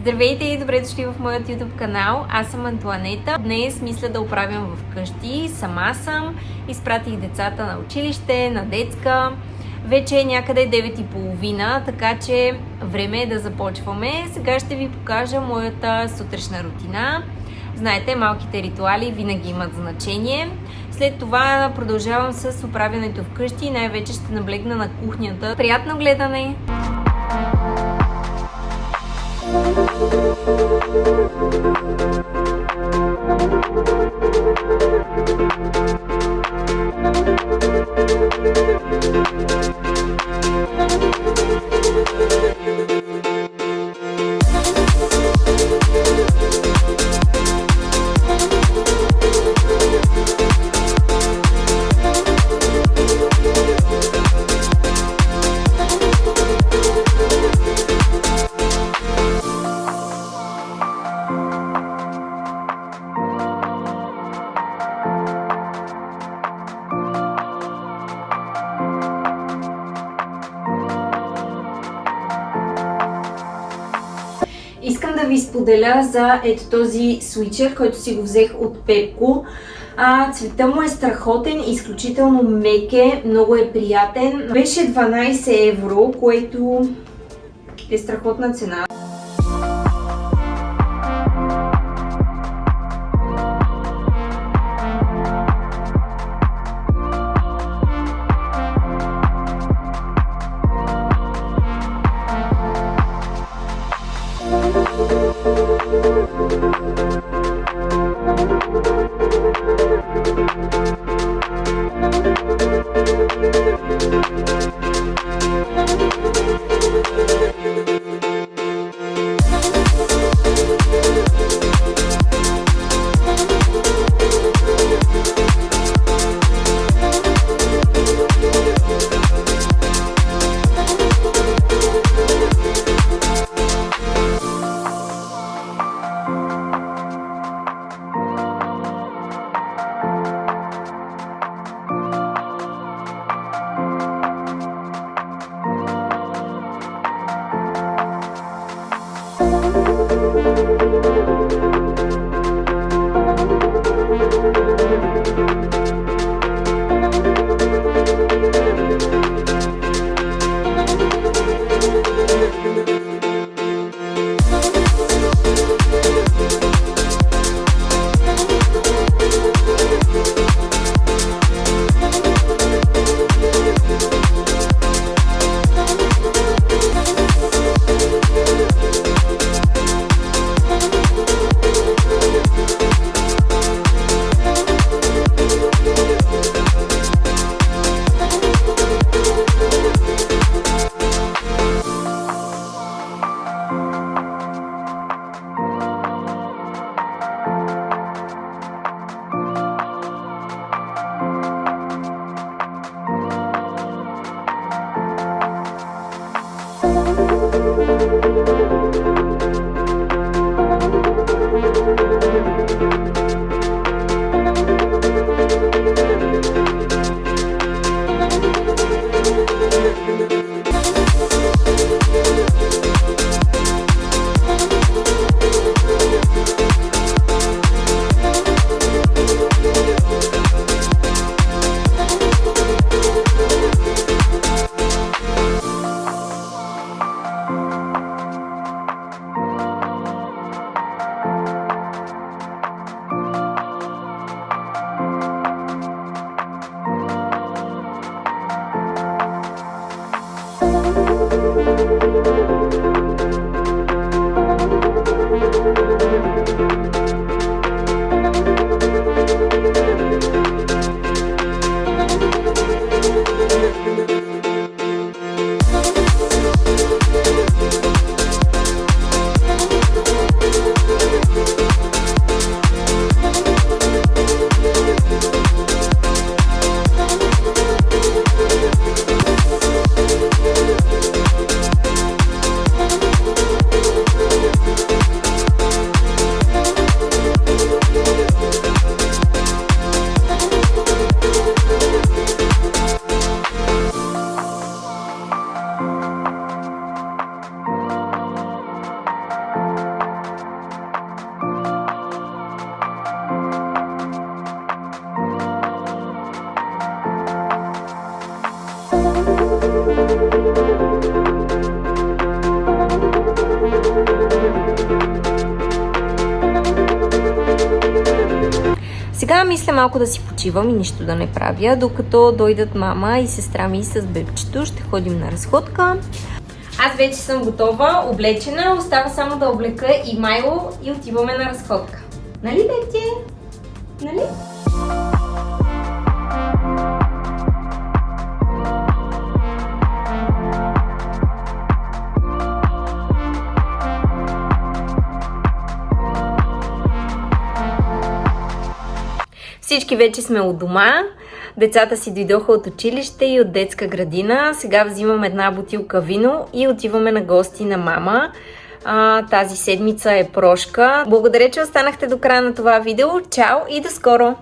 Здравейте и добре дошли в моят YouTube канал. Аз съм Антоанета. Днес мисля да оправям вкъщи. Сама съм. Изпратих децата на училище, на детска. Вече е някъде 9:30, така че време е да започваме. Сега ще ви покажа моята сутрешна рутина. Знаете, малките ритуали винаги имат значение. След това продължавам с оправянето вкъщи и най-вече ще наблегна на кухнята. Приятно гледане! Искам да ви споделя за ето този свичер, който си го взех от Пепко. Цвета му е страхотен, изключително мек е, много е приятен. Беше 12 евро, което е страхотна цена. Сега мисля малко да си почивам и нищо да не правя, докато дойдат мама и сестра ми с бебчето. Ще ходим на разходка. Аз вече съм готова, облечена. Остава само да облека и Майло и отиваме на разходка. Нали, бебче? Нали? Всички вече сме у дома. Децата си дойдоха от училище и от детска градина. Сега взимам една бутилка вино и отиваме на гости на мама. Тази седмица е прошка. Благодаря, че останахте до края на това видео. Чао и до скоро!